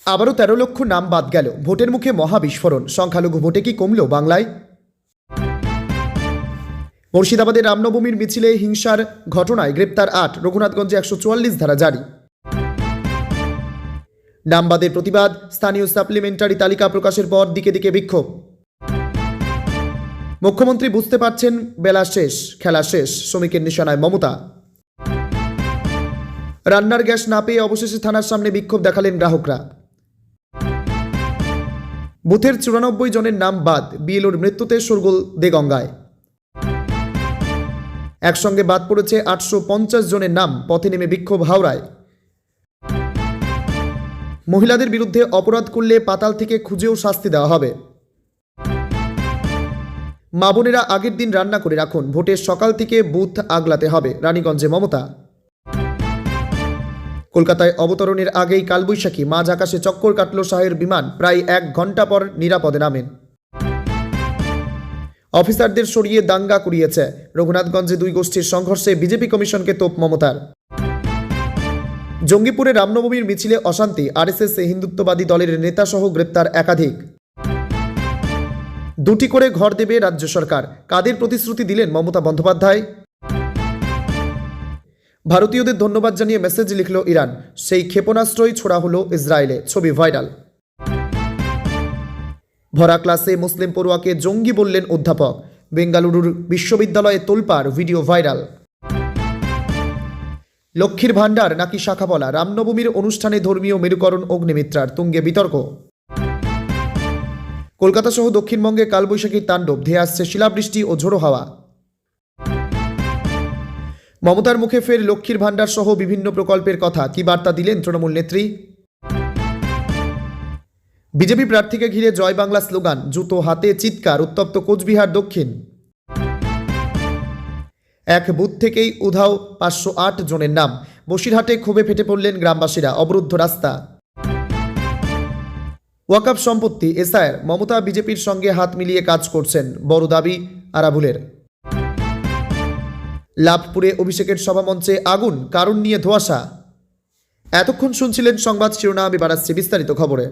আবারও ১৩ লক্ষ নাম বাদ গেল, ভোটের মুখে মহাবিস্ফোরণ। সংখ্যালঘু ভোটে কি কমল বাংলায়? মুর্শিদাবাদের রামনবমীর মিছিলে হিংসার ঘটনায় গ্রেপ্তার ৮, রঘুনাথগঞ্জে ১৪৪ ধারা জারি। নাম বাদের প্রতিবাদ, স্থানীয় সাপ্লিমেন্টারি তালিকা প্রকাশের পর দিকে দিকে বিক্ষোভ। মুখ্যমন্ত্রী বুঝতে পারছেন বেলা শেষ, খেলা শেষ, শ্রমিকের নিশানায় মমতা। রান্নার গ্যাস না পেয়ে অবশেষে থানার সামনে বিক্ষোভ দেখালেন গ্রাহকরা। বুথের ৯৪ জনের নাম বাদ, বিএলওর মৃত্যুতে শোরগোল দেগঙ্গায়। একসঙ্গে বাদ পড়েছে ৮৫০ জনের নাম, পথে নেমে বিক্ষোভ হাওড়ায়। মহিলাদের বিরুদ্ধে অপরাধ করলে পাতাল থেকে খুঁজেও শাস্তি দেওয়া হবে। মা বোনেরা আগের দিন রান্না করে রাখুন, ভোটের সকাল থেকে বুথ আগলাতে হবে, রানীগঞ্জে মমতা। কলকাতায় অবতরণের আগেই কালবৈশাখী, মাঝ আকাশে চক্কর কাটল শাহের বিমান, প্রায় ১ ঘন্টা পর নিরাপদে নামেন। অফিসারদের সরিয়ে দাঙ্গা করিয়েছে, রঘুনাথগঞ্জে ২ গোষ্ঠীর সংঘর্ষে বিজেপি কমিশনকে তোপ মমতার। জঙ্গিপুরে রামনবমীর মিছিলে অশান্তি, আরএসএস হিন্দুত্ববাদী দলের নেতাসহ গ্রেপ্তার একাধিক। ২টি করে ঘর দেবে রাজ্য সরকার, কাদের প্রতিশ্রুতি দিলেন মমতা বন্দ্যোপাধ্যায়? ভারতীয়দের ধন্যবাদ জানিয়ে মেসেজ লিখল ইরান, সেই ক্ষেপণাস্ত্রই ছোড়া হলো ইসরায়েলে, ছবি ভাইরাল। ভরা ক্লাসে মুসলিম পড়ুয়াকে জঙ্গি বললেন অধ্যাপক, বেঙ্গালুরুর বিশ্ববিদ্যালয়ে তোলপাড়, ভিডিও ভাইরাল। লক্ষ্মীর ভাণ্ডার নাকি শাখাপলা, রামনবমীর অনুষ্ঠানে ধর্মীয় মেরুকরণ অগ্নিমিত্রার, তুঙ্গে বিতর্ক। কলকাতা সহ দক্ষিণবঙ্গে কালবৈশাখীর তাণ্ডব, ধেয়ে আসছে শিলাবৃষ্টি ও ঝোড়ো হাওয়া। মমতার মুখে ফের লক্ষ্মীর ভাণ্ডার সহ বিভিন্ন প্রকল্পের কথা, কি বার্তা দিলেন তৃণমূল নেত্রী? বিজেপি প্রার্থীকে ঘিরে জয় বাংলা স্লোগান, জুতো হাতে চিৎকার, উত্তপ্ত কোচবিহার দক্ষিণ। এক বুথ থেকেই উধাও ৫০৮ জনের নাম, বসিরহাটে ক্ষোভে ফেটে পড়লেন গ্রামবাসীরা, অবরুদ্ধ রাস্তা। ওয়াকফ সম্পত্তি এসআইআর, মমতা বিজেপির সঙ্গে হাত মিলিয়ে কাজ করছেন, বড় দাবি আরাবুলের। লাভপুরে অভিষেকের সভামঞ্চে আগুন, কারণ নিয়ে ধোঁয়াশা। এতক্ষণ শুনছিলেন সংবাদ শিরোনাম, এবার আসছে বিস্তারিত খবরে।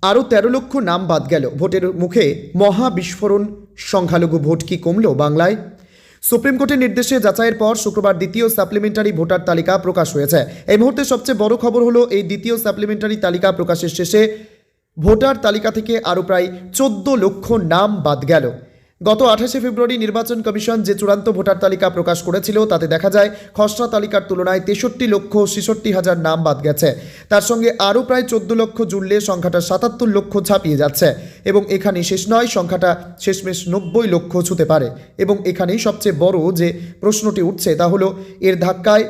আরও ১৩ লক্ষ নাম বাদ গেল, ভোটের মুখে মহাবিস্ফোরণ। সংখ্যালঘু ভোট কি কমল বাংলায়? সুপ্রিম কোর্টের নির্দেশে যাচাইয়ের পর শুক্রবার দ্বিতীয় সাপ্লিমেন্টারি ভোটার তালিকা প্রকাশ হয়েছে। এই মুহূর্তে সবচেয়ে বড় খবর হলো, এই দ্বিতীয় সাপ্লিমেন্টারি তালিকা প্রকাশের শেষে ভোটার তালিকা থেকে আরও প্রায় ১৪ লক্ষ নাম বাদ গেল। গত ২৮শে ফেব্রুয়ারি নির্বাচন কমিশন যে চূড়ান্ত ভোটার তালিকা প্রকাশ করেছিল, তাতে দেখা যায় খসড়া তালিকার তুলনায় ৬৩,৬৬,০০০ নাম বাদ গেছে। তার সঙ্গে আরও প্রায় ১৪ লক্ষ জুড়লে সংখ্যাটা ৭৭ লক্ষ ছাপিয়ে যাচ্ছে। এবং এখানেই শেষ নয়, সংখ্যাটা শেষমেশ ৯০ লক্ষ ছুঁতে পারে। এবং এখানেই সবচেয়ে বড় যে প্রশ্নটি উঠছে, তা হলো এর ধাক্কায়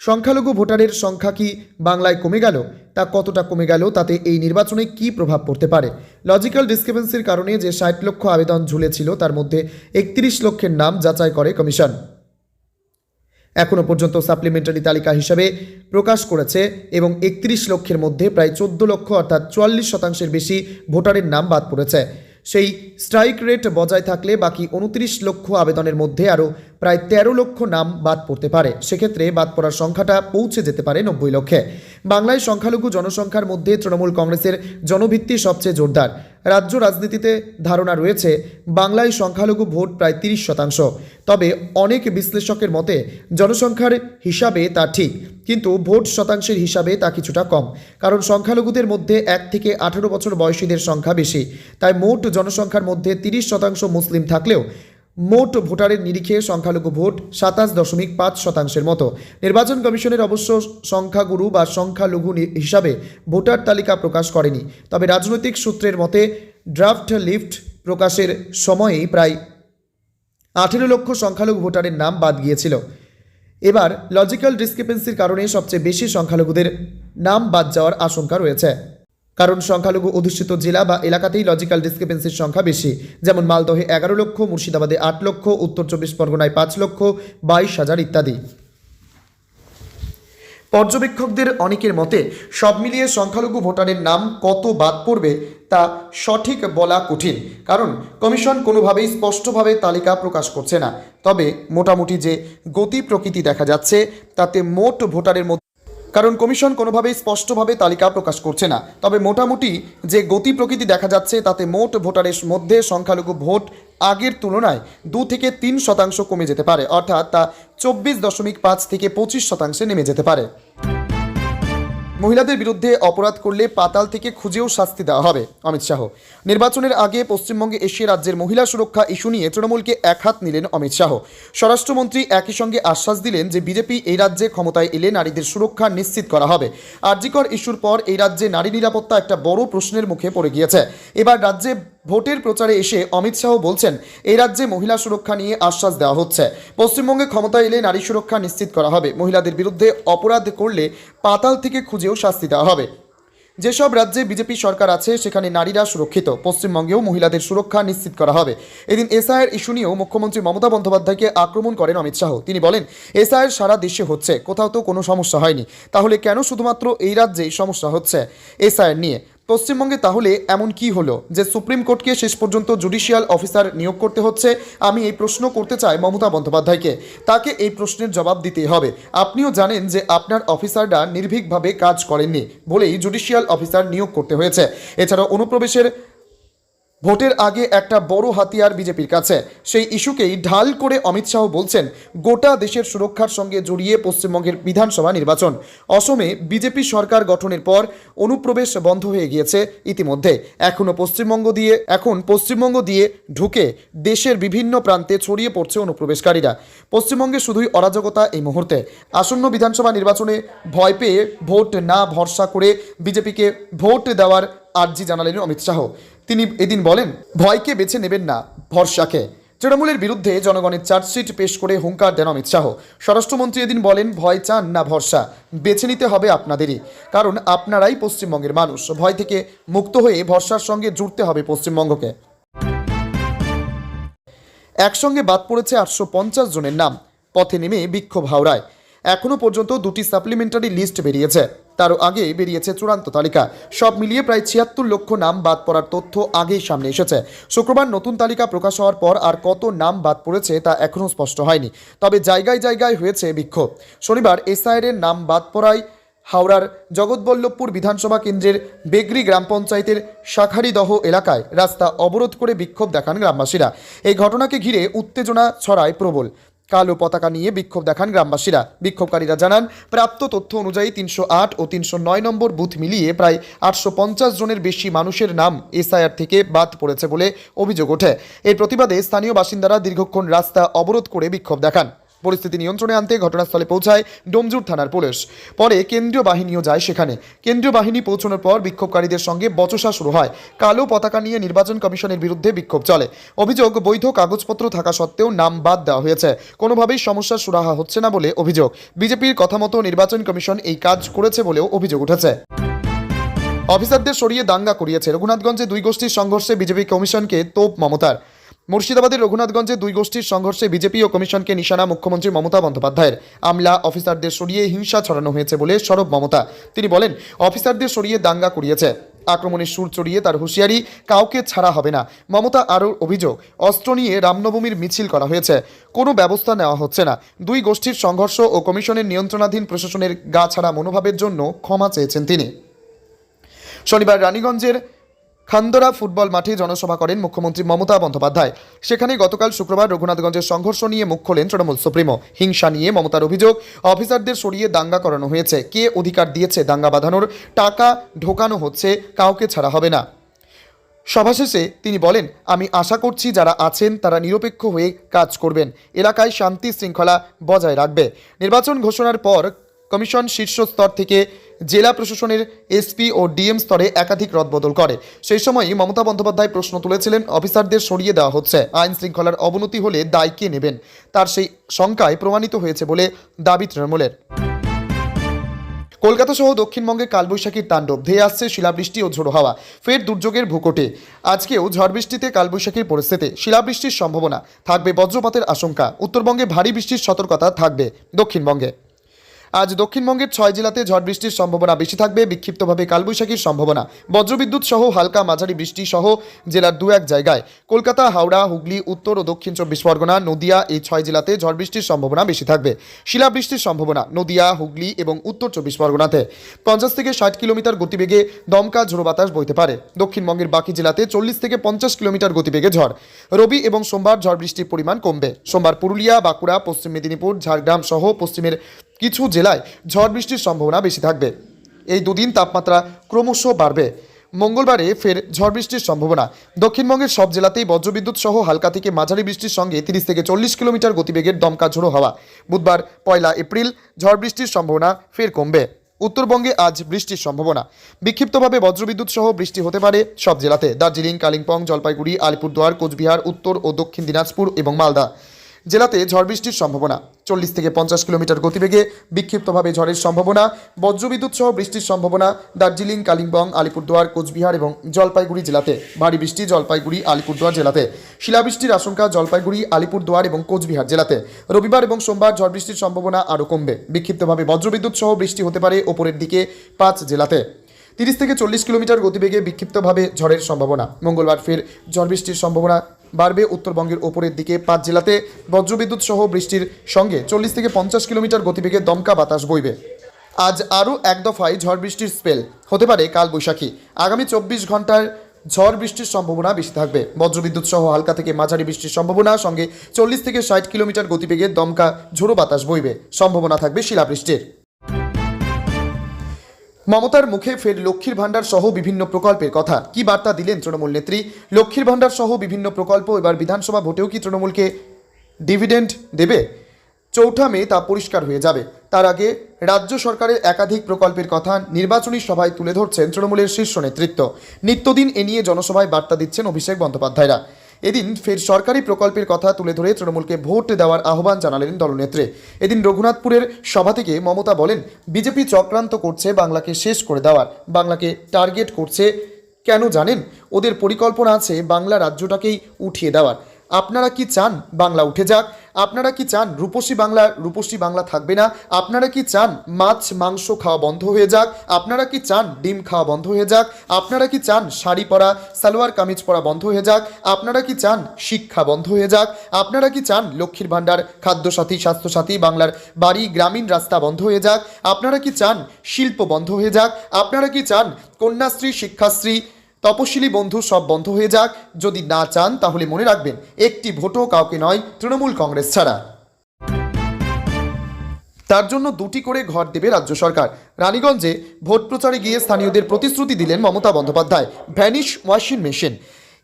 সংখ্যালঘু ভোটারের সংখ্যা কি বাংলায় কমে গেল? তা কতটা কমে গেল, তাতে এই নির্বাচনে কি প্রভাব পড়তে পারে? লজিক্যাল ডিসক্রিপেন্সির কারণে যে ৬০ লক্ষ আবেদন ঝুলেছিল, তার মধ্যে ৩১ লক্ষের নাম যাচাই করে কমিশন। এখনও পর্যন্ত সাপ্লিমেন্টারি তালিকা হিসাবে প্রকাশ করেছে এবং ৩১ লক্ষের মধ্যে প্রায় ১৪ লক্ষ অর্থাৎ ৪৪% বেশি ভোটারের নাম বাদ পড়েছে। সেই স্ট্রাইক রেট বজায় থাকলে বাকি ২৯ লক্ষ আবেদনের মধ্যে আরও প্রায় ১৩ লক্ষ নাম বাদ পড়তে পারে। সেক্ষেত্রে বাদ পড়ার সংখ্যাটা পৌঁছে যেতে পারে ৯০ লক্ষে। বাংলায় সংখ্যালঘু জনসংখ্যার মধ্যে তৃণমূল কংগ্রেসের জনভিত্তি সবচেয়ে জোরদার। রাজ্য রাজনীতিতে ধারণা রয়েছে বাংলায় সংখ্যালঘু ভোট প্রায় ৩০%। তবে অনেক বিশ্লেষকের মতে জনসংখ্যার হিসাবে তা ঠিক, কিন্তু ভোট শতাংশের হিসাবে তা কিছুটা কম। কারণ সংখ্যালঘুদের মধ্যে ১ থেকে ১৮ বছর বয়সীদের সংখ্যা বেশি। তাই মোট জনসংখ্যার মধ্যে ৩০% মুসলিম থাকলেও মোট ভোটারের নিরিখে সংখ্যালঘু ভোট ২৭.৫% মতো। নির্বাচন কমিশনের অবশ্য সংখ্যাগুরু বা সংখ্যালঘু হিসাবে ভোটার তালিকা প্রকাশ করেনি। তবে রাজনৈতিক সূত্রের মতে ড্রাফট লিস্ট প্রকাশের সময়েই প্রায় ১৮ লক্ষ সংখ্যালঘু ভোটারের নাম বাদ গিয়েছিল। এবার লজিক্যাল ডিসক্রিপেন্সির কারণে সবচেয়ে বেশি সংখ্যালঘুদের নাম বাদ যাওয়ার আশঙ্কা রয়েছে। কারণ সংখ্যালঘু অধ্যুষিত জেলা বা এলাকাতেই লজিক্যাল ডিসক্রিপেন্সির সংখ্যা বেশি, যেমন মালদহে ১১ লক্ষ, মুর্শিদাবাদে ৮ লক্ষ, উত্তর ২৪ পরগনায় ৫ লক্ষ ২২,০০০ ইত্যাদি। পর্যবেক্ষকদের অনেকের মতে সব মিলিয়ে সংখ্যালঘু ভোটারের নাম কত বাদ পড়বে তা সঠিক বলা কঠিন, কারণ কমিশন কোনোভাবেই স্পষ্টভাবে তালিকা প্রকাশ করছে না। তবে মোটামুটি যে গতি প্রকৃতি দেখা যাচ্ছে, তাতে মোট ভোটারের মধ্যে কারণ কমিশন কোনোভাবেই স্পষ্টভাবে তালিকা প্রকাশ করছে না। তবে মোটামুটি যে গতি প্রকৃতি দেখা যাচ্ছে তাতে মোট ভোটারের মধ্যে সংখ্যালঘু ভোট আগের তুলনায় 2 থেকে 3% কমে যেতে পারে, অর্থাৎ তা 24.5 থেকে 25% নেমে যেতে পারে। মহিলাদের বিরুদ্ধে অপরাধ করলে পাতাল থেকে খুঁজেও শাস্তি দেওয়া হবে, অমিত শাহ। নির্বাচনের আগে পশ্চিমবঙ্গে এসে রাজ্যের মহিলা সুরক্ষা ইস্যু নিয়ে তৃণমূলকে একহাত নিলেন অমিত শাহ। স্বরাষ্ট্রমন্ত্রী একই সঙ্গে আশ্বাস দিলেন যে বিজেপি এই রাজ্যে ক্ষমতায় এলে নারীদের সুরক্ষা নিশ্চিত করা হবে। আরজিকর ইস্যুর পর এই রাজ্যে নারী নিরাপত্তা একটা বড় প্রশ্নের মুখে পড়ে গিয়েছে। এবার রাজ্যে ভোটের প্রচারে এসে অমিত শাহ বলছেন এই রাজ্যে মহিলা সুরক্ষা নিয়ে আশ্বাস দেওয়া হচ্ছে। পশ্চিমবঙ্গে ক্ষমতায় এলে নারী সুরক্ষা নিশ্চিত করা হবে। মহিলাদের বিরুদ্ধে অপরাধ করলে পাতাল থেকে খুঁজেও শাস্তি দেওয়া হবে। যেসব রাজ্যে বিজেপি সরকার আছে সেখানে নারীরা সুরক্ষিত, পশ্চিমবঙ্গেও মহিলাদের সুরক্ষা নিশ্চিত করা হবে। এদিন এসআইয়ের ইস্যু নিয়েও মুখ্যমন্ত্রী মমতা বন্দ্যোপাধ্যায়কে আক্রমণ করেন অমিত শাহ। তিনি বলেন এসআইয়ের সারা দেশে হচ্ছে, কোথাও তো কোনো সমস্যা হয়নি, তাহলে কেন শুধুমাত্র এই রাজ্যেই সমস্যা হচ্ছে এসআইয়ের নিয়ে? পশ্চিমবঙ্গে তাহলে এমন কি হলো যে সুপ্রিম কোর্টকে শেষ পর্যন্ত জুডিশিয়াল অফিসার নিয়োগ করতে হচ্ছে? আমি এই প্রশ্ন করতে চাই মমতা বন্দ্যোপাধ্যায়কে। তাকে এই প্রশ্নের জবাব দিতেই হবে। আপনিও জানেন যে আপনার অফিসাররা নির্ভীকভাবে কাজ করেননি বলেই জুডিশিয়াল অফিসার নিয়োগ করতে হয়েছে। এছাড়াও অনুপ্রবেশের ভোটের আগে একটা বড় হাতিয়ার বিজেপির কাছে। সেই ইস্যুকেই ঢাল করে অমিত শাহ বলছেন গোটা দেশের সুরক্ষার সঙ্গে জড়িয়ে পশ্চিমবঙ্গের বিধানসভা নির্বাচন। অসমে বিজেপি সরকার গঠনের পর অনুপ্রবেশ বন্ধ হয়ে গিয়েছে ইতিমধ্যে। এখন পশ্চিমবঙ্গ দিয়ে ঢুকে দেশের বিভিন্ন প্রান্তে ছড়িয়ে পড়ছে অনুপ্রবেশকারীরা। পশ্চিমবঙ্গে শুধুই অরাজকতা এই মুহূর্তে। আসন্ন বিধানসভা নির্বাচনে ভয় পেয়ে ভোট না ভরসা করে বিজেপিকে ভোট দেওয়ার আর্জি জানালেন অমিত শাহ। তিনি এদিন বলেন ভয়কে বেছে নেবেন না, ভরসাকে। তৃণমূলের বিরুদ্ধে জনগণের চার্জশিট পেশ করে হুঙ্কার দেন অমিত শাহ। স্বরাষ্ট্রমন্ত্রী এদিন বলেন ভয় চান না ভরসা, বেছে নিতে হবে আপনাদেরই, কারণ আপনারাই পশ্চিমবঙ্গের মানুষ। ভয় থেকে মুক্ত হয়ে ভরসার সঙ্গে জুড়তে হবে পশ্চিমবঙ্গকে। একসঙ্গে বাদ পড়েছে 850 জনের নাম, পথে নেমে বিক্ষোভ হাওড়ায়। এখনও পর্যন্ত 2টি সাপ্লিমেন্টারি লিস্ট বেরিয়েছে, তারও আগে বেরিয়েছে চূড়ান্ত তালিকা। সব মিলিয়ে প্রায় 76 লক্ষ নাম বাদ পড়ার তথ্য আগেই সামনে এসেছে। শুক্রবার নতুন তালিকা প্রকাশ হওয়ার পর আর কত নাম বাদ পড়েছে তা এখনও স্পষ্ট হয়নি, তবে জায়গায় জায়গায় হয়েছে বিক্ষোভ। শনিবার এসআইয়ের নাম বাদ পড়ায় হাওড়ার জগৎবল্লভপুর বিধানসভা কেন্দ্রের বেগরি গ্রাম পঞ্চায়েতের শাখারিদহ এলাকায় রাস্তা অবরোধ করে বিক্ষোভ দেখান গ্রামবাসীরা। এই ঘটনাকে ঘিরে উত্তেজনা ছড়ায় প্রবল। কালো পতাকা নিয়ে বিক্ষোভ দেখান গ্রামবাসীরা। বিক্ষোভকারীরা জানান প্রাপ্ত তথ্য অনুযায়ী 308 ও 309 নম্বর বুথ মিলিয়ে প্রায় 850 জনের বেশি মানুষের নাম এসআইআর থেকে বাদ পড়েছে বলে অভিযোগ ওঠে। এর প্রতিবাদে স্থানীয় বাসিন্দারা দীর্ঘক্ষণ রাস্তা অবরোধ করে বিক্ষোভ দেখান। পরিস্থিতি নিয়ন্ত্রণে আনতে ঘটনাস্থলে পৌঁছায় ডোমজুর থানার পুলিশ। পরে কেন্দ্রীয় বাহিনীও যায় সেখানে। কেন্দ্রীয় বাহিনী পৌঁছানোর পর বিক্ষোভকারীদের সঙ্গে বচসা শুরু হয়। কালো পতাকা নিয়ে নির্বাচন কমিশনের বিরুদ্ধে বিক্ষোভ চলে। অভিযোগ বৈধ কাগজপত্র থাকা সত্ত্বেও নাম বাদ দেওয়া হয়েছে, কোনোভাবেই সমস্যার সুরাহা হচ্ছে না বলে অভিযোগ। বিজেপির কথা মতো নির্বাচন কমিশন এই কাজ করেছে বলেও অভিযোগ উঠেছে। অফিসারদের সরিয়ে দাঙ্গা করিয়েছে। রঘুনাথগঞ্জে 2 গোষ্ঠীর সংঘর্ষে বিজেপি কমিশনকে তোপ মমতার। মুর্শিদাবাদের রঘুনাথগঞ্জে 2 গোষ্ঠীর সংঘর্ষে বিজেপি ও কমিশনকে নিশানা মুখ্যমন্ত্রী মমতা বন্দ্যোপাধ্যায়ের। আমলা অফিসারদের সরিয়ে হিংসা ছড়ানো হয়েছে বলে সরব মমতা। তিনি বলেন অফিসারদের সরিয়ে দাঙ্গা করিয়েছে, আক্রমণের সুর চড়িয়ে তার হুঁশিয়ারি কাউকে ছাড়া হবে না। মমতা আরও অভিযোগ অস্ত্র নিয়ে রামনবমীর মিছিল করা হয়েছে, কোনো ব্যবস্থা নেওয়া হচ্ছে না। 2 গোষ্ঠীর সংঘর্ষ ও কমিশনের নিয়ন্ত্রণাধীন প্রশাসনের গা ছাড়া মনোভাবের জন্য ক্ষমা চেয়েছেন তিনি। শনিবার রানীগঞ্জের খান্দরা ফুটবল মাঠে জনসভা করেন মুখ্যমন্ত্রী মমতা বন্দ্যোপাধ্যায়। সেখানে গতকাল শুক্রবার রঘুনাথগঞ্জের সংঘর্ষ নিয়ে মুখ খোলেন তৃণমূল সুপ্রিমো। হিংসা নিয়ে মমতার অভিযোগ অফিসারদের সরিয়ে দাঙ্গা করানো হয়েছে, কে অধিকার দিয়েছে দাঙ্গা বাঁধানোর? টাকা ঢোকানো হচ্ছে, কাউকে ছাড়া হবে না। সভা শেষে তিনি বলেন আমি আশা করছি যারা আছেন তারা নিরপেক্ষ হয়ে কাজ করবেন, এলাকায় শান্তি শৃঙ্খলা বজায় রাখবে। নির্বাচন ঘোষণার পর কমিশন শীর্ষ স্তর থেকে জেলা প্রশাসনের এসপি ও ডিএম স্তরে একাধিক রদবদল করে। সেই সময়ই মমতা বন্দ্যোপাধ্যায় প্রশ্ন তুলেছিলেন অফিসারদের সরিয়ে দেওয়া হচ্ছে, আইন শৃঙ্খলার অবনতি হলে দায় কে নেবেন? তার সেই শঙ্কায় প্রমাণিত হয়েছে বলে দাবি তৃণমূলের। কলকাতা সহ দক্ষিণবঙ্গে কালবৈশাখীর তাণ্ডব, ধেয়ে আসছে শিলাবৃষ্টি ও ঝোড়ো হাওয়া। ফের দুর্যোগের ভূকটে। আজকেও ঝড় বৃষ্টিতে কালবৈশাখীর পরিস্থিতি, শিলাবৃষ্টির সম্ভাবনা, থাকবে বজ্রপাতের আশঙ্কা। উত্তরবঙ্গে ভারী বৃষ্টির সতর্কতা থাকবে, দক্ষিণবঙ্গে আজ দক্ষিণবঙ্গের 6 জেলাতে ঝড় বৃষ্টির সম্ভাবনা বেশি থাকবে। বিক্ষিপ্তভাবে কালবৈশাখীর সম্ভাবনা। বজ্রবিদ্যুৎ সহ হালকা মাঝারি বৃষ্টি সহ জেলার 2-1 জায়গায় কলকাতা, হাওড়া, হুগলি, উত্তর ও দক্ষিণ 24 পরগনা, নদিয়া এই 6 জেলাতে ঝড় বৃষ্টির সম্ভাবনা বেশি থাকবে। শিলাবৃষ্টির সম্ভাবনা নদিয়া, হুগলি এবং উত্তর 24 পরগনাতে 50 থেকে 60 কিলোমিটার গতিবেগে দমকা ঝোড়ো বাতাস বইতে পারে। দক্ষিণবঙ্গের বাকি জেলাতে 40 থেকে 50 কিলোমিটার গতিবেগে ঝড়। রবি এবং সোমবার ঝড় বৃষ্টির পরিমাণ কমবে। সোমবার পুরুলিয়া, বাঁকুড়া, পশ্চিম মেদিনীপুর, ঝাড়গ্রাম সহ পশ্চিমের কিছু জেলায় ঝড় বৃষ্টির সম্ভাবনা বেশি থাকবে। এই দুদিন তাপমাত্রা ক্রমশ বাড়বে। মঙ্গলবারে ফের ঝড় বৃষ্টির সম্ভাবনা। দক্ষিণবঙ্গের সব জেলাতেই বজ্রবিদ্যুৎ সহ হালকা থেকে মাঝারি বৃষ্টির সঙ্গে 30 থেকে 40 কিলোমিটার গতিবেগের দমকা ঝোড়ো হাওয়া। বুধবার 1 এপ্রিল ঝড় বৃষ্টির সম্ভাবনা ফের কমবে। উত্তরবঙ্গে আজ বৃষ্টির সম্ভাবনা। বিক্ষিপ্তভাবে বজ্রবিদ্যুৎ সহ বৃষ্টি হতে পারে সব জেলাতে। দার্জিলিং, কালিম্পং, জলপাইগুড়ি, আলিপুরদুয়ার, কোচবিহার, উত্তর ও দক্ষিণ দিনাজপুর এবং মালদা জেলাতে ঝড় বৃষ্টির সম্ভাবনা। 40 থেকে 50 কিলোমিটার গতিবেগে বিক্ষিপ্তভাবে ঝড়ের সম্ভাবনা। বজ্রবিদ্যুৎ সহ বৃষ্টির সম্ভাবনা দার্জিলিং, কালিম্পং, আলিপুরদুয়ার, কোচবিহার এবং জলপাইগুড়ি জেলাতে। ভারী বৃষ্টি জলপাইগুড়ি, আলিপুরদুয়ার জেলাতে। শিলাবৃষ্টির আশঙ্কা জলপাইগুড়ি, আলিপুরদুয়ার এবং কোচবিহার জেলাতে। রবিবার এবং সোমবার ঝড় বৃষ্টির সম্ভাবনা আরও কমবে। বিক্ষিপ্তভাবে বজ্রবিদ্যুৎ সহ বৃষ্টি হতে পারে ওপরের দিকে 5 জেলাতে। 30 থেকে 40 কিলোমিটার গতিবেগে বিক্ষিপ্তভাবে ঝড়ের সম্ভাবনা। মঙ্গলবার ফের ঝড় বৃষ্টির সম্ভাবনা বাড়বে। উত্তরবঙ্গের ওপরের দিকে 5 জেলাতে বজ্রবিদ্যুৎ সহ বৃষ্টির সঙ্গে 40 থেকে 50 কিলোমিটার গতিবেগে দমকা বাতাস বইবে। আজ আরও এক দফায় ঝড় বৃষ্টির স্পেল হতে পারে কালবৈশাখী। আগামী 24 ঘন্টার ঝড় বৃষ্টির সম্ভাবনা বেশি থাকবে। বজ্রবিদ্যুৎ সহ হালকা থেকে মাঝারি বৃষ্টির সম্ভাবনা, সঙ্গে 40 থেকে 60 কিলোমিটার গতিবেগে দমকা ঝোড়ো বাতাস বইবে। সম্ভাবনা থাকবে শিলাবৃষ্টির। মমতার মুখে ফের লক্ষ্মীর ভাণ্ডার সহ বিভিন্ন প্রকল্পের কথা। কি বার্তা দিলেন তৃণমূল নেত্রী? লক্ষ্মীর ভাণ্ডার সহ বিভিন্ন প্রকল্প এবার বিধানসভা ভোটেও কি তৃণমূলকে ডিভিডেন্ড দেবে? 4 মে তা পরিষ্কার হয়ে যাবে। তার আগে রাজ্য সরকারের একাধিক প্রকল্পের কথা নির্বাচনী সভায় তুলে ধরছেন তৃণমূলের শীর্ষ নেতৃত্ব। নিত্যদিন এ নিয়ে জনসভায় বার্তা দিচ্ছেন অভিষেক বন্দ্যোপাধ্যায়রা। এদিন ফের সরকারি প্রকল্পের কথা তুলে ধরে তৃণমূলকে ভোট দেওয়ার আহ্বান জানালেন দলনেত্রী। এদিন রঘুনাথপুরের সভা থেকে মমতা বলেন, বিজেপি চক্রান্ত করছে বাংলাকে শেষ করে দেওয়ার, বাংলাকে টার্গেট করছে। কেন জানেন? ওদের পরিকল্পনা আছে বাংলা রাজ্যটাকেই উঠিয়ে দেওয়ার। আপনারা কি চান বাংলা উঠে যাক? আপনারা কি চান রূপসী বাংলা থাকবে না? আপনারা কি চান মাছ মাংস খাওয়া বন্ধ হয়ে যাক? আপনারা কি চান ডিম খাওয়া বন্ধ হয়ে যাক? আপনারা কি চান শাড়ি পরা, সালোয়ার কামিজ পরা বন্ধ হয়ে যাক? আপনারা কি চান শিক্ষা বন্ধ হয়ে যাক? আপনারা কি চান লক্ষ্মীর ভাণ্ডার, খাদ্যসাথী, স্বাস্থ্যসাথী, বাংলার বাড়ি, গ্রামীণ রাস্তা বন্ধ হয়ে যাক? আপনারা কি চান শিল্প বন্ধ হয়ে যাক? আপনারা কি চান কন্যাশ্রী, শিক্ষাশ্রী, তপশিলি বন্ধু সব বন্ধ হয়ে যাক? যদি না চান তাহলে মনে রাখবেন, একটি ভোটও কাউকে নয়, তৃণমূল কংগ্রেস ছাড়া। তার জন্য 2টি করে ঘর দেবে রাজ্য সরকার। রানীগঞ্জে ভোট প্রচারে গিয়ে স্থানীয়দের প্রতিশ্রুতি দিলেন Mamata Bandyopadhyay. Vanish washing machine.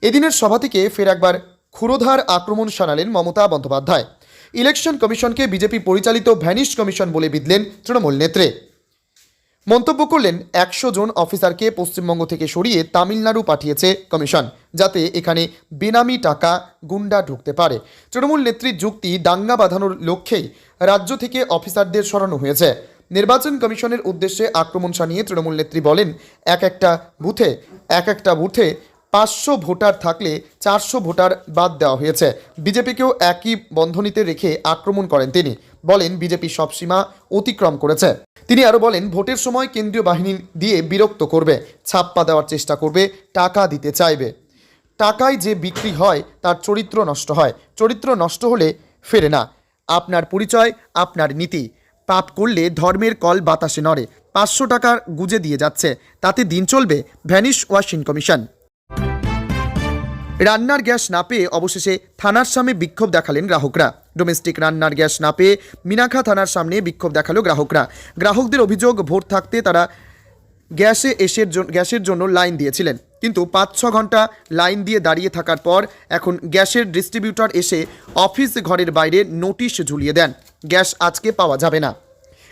এদিনের সভা থেকে ফের একবার ক্ষুরোধার আক্রমণ শানালেন মমতা বন্দ্যোপাধ্যায়। ইলেকশন কমিশনকে বিজেপি পরিচালিত ভ্যানিশ কমিশন বলে বিধলেন তৃণমূল নেত্রী। মন্তব্য করলেন, 100 জন অফিসারকে পশ্চিমবঙ্গ থেকে সরিয়ে তামিলনাড়ু পাঠিয়েছে কমিশন, যাতে এখানে বেনামি টাকা গুন্ডা ঢুকতে পারে। তৃণমূল নেত্রীর যুক্তি, দাঙ্গা বাঁধানোর লক্ষ্যেই রাজ্য থেকে অফিসারদের সরানো হয়েছে। নির্বাচন কমিশনের উদ্দেশ্যে আক্রমণ শানিয়ে তৃণমূল নেত্রী বলেন, এক একটা বুথে 500 ভোটার থাকলে 400 ভোটার বাদ দেওয়া হয়েছে। বিজেপিকেও একই বন্ধনীতে রেখে আক্রমণ করেন তিনি। বলেন, বিজেপি সব সীমা অতিক্রম করেছে। তিনি আরও বলেন, ভোটের সময় কেন্দ্রীয় বাহিনী দিয়ে বিরক্ত করবে, ছাপ্পা দেওয়ার চেষ্টা করবে, টাকা দিতে চাইবে। টাকায় যে বিক্রি হয় তার চরিত্র নষ্ট হয়, চরিত্র নষ্ট হলে ফেরে না। আপনার পরিচয়, আপনার নীতি। পাপ করলে ধর্মের কল বাতাসে নড়ে। 500 টাকার গুজে দিয়ে যাচ্ছে, তাতে দিন চলবে? Vanish washing commission. রান্নার গ্যাস না পেয়ে অবশেষে থানার সামনে বিক্ষোভ দেখালেন গ্রাহকরা। ডোমেস্টিক রান্নার গ্যাস না পেয়ে মিনাখা থানার সামনে বিক্ষোভ দেখালো গ্রাহকরা। গ্রাহকদের অভিযোগ, ভোট থাকতে তারা গ্যাসের জন্য লাইন দিয়েছিলেন, কিন্তু 5-6 ঘন্টা লাইন দিয়ে দাঁড়িয়ে থাকার পর এখন গ্যাসের ডিস্ট্রিবিউটর এসে অফিস ঘরের বাইরে নোটিশ ঝুলিয়ে দেন, গ্যাস আজকে পাওয়া যাবে না।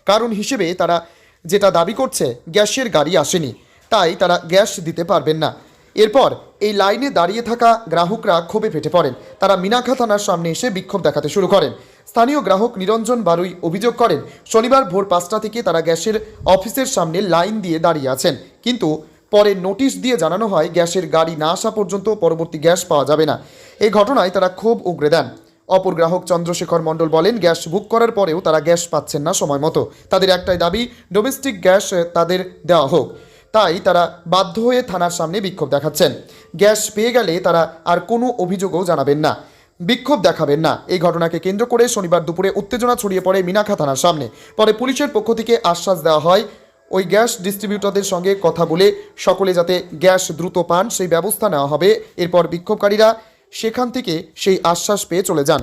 কারণ হিসেবে তারা যেটা দাবি করছে, গ্যাসের গাড়ি আসেনি, তাই তারা গ্যাস দিতে পারবেন না। এরপর এই লাইনে দাঁড়িয়ে থাকা গ্রাহকরা ক্ষোভে ফেটে পড়েন। তারা মিনাখা থানার সামনে এসে বিক্ষোভ দেখাতে শুরু করেন। স্থানীয় গ্রাহক নিরঞ্জন বারুই অভিযোগ করেন, শনিবার ভোর 5টা থেকে তারা গ্যাসের অফিসের সামনে লাইন দিয়ে দাঁড়িয়ে আছেন, কিন্তু পরে নোটিশ দিয়ে জানানো হয় গ্যাসের গাড়ি না আসা পর্যন্ত পরবর্তী গ্যাস পাওয়া যাবে না। এই ঘটনায় তারা ক্ষোভ উগরে দেন। অপর গ্রাহক চন্দ্রশেখর মণ্ডল বলেন, গ্যাস বুক করার পরেও তারা গ্যাস পাচ্ছেন না সময় মতো। তাদের একটাই দাবি, ডোমেস্টিক গ্যাস তাদের দেওয়া হোক। তাই তারা বাধ্য হয়ে থানার সামনে বিক্ষোভ দেখাচ্ছেন। গ্যাস পেয়ে গেলে তারা আর কোনো অভিযোগও জানাবেন না, বিক্ষোভ দেখাবেন না। এই ঘটনাকে কেন্দ্র করে শনিবার দুপুরে উত্তেজনা ছড়িয়ে পড়ে মিনাখা থানার সামনে। পরে পুলিশের পক্ষ থেকে আশ্বাস দেওয়া হয়, ওই গ্যাস ডিস্ট্রিবিউটরদের সঙ্গে কথা বলে সকলে যাতে গ্যাস দ্রুত পান সেই ব্যবস্থা নেওয়া হবে। এরপর বিক্ষোভকারীরা সেখান থেকে সেই আশ্বাস পেয়ে চলে যান।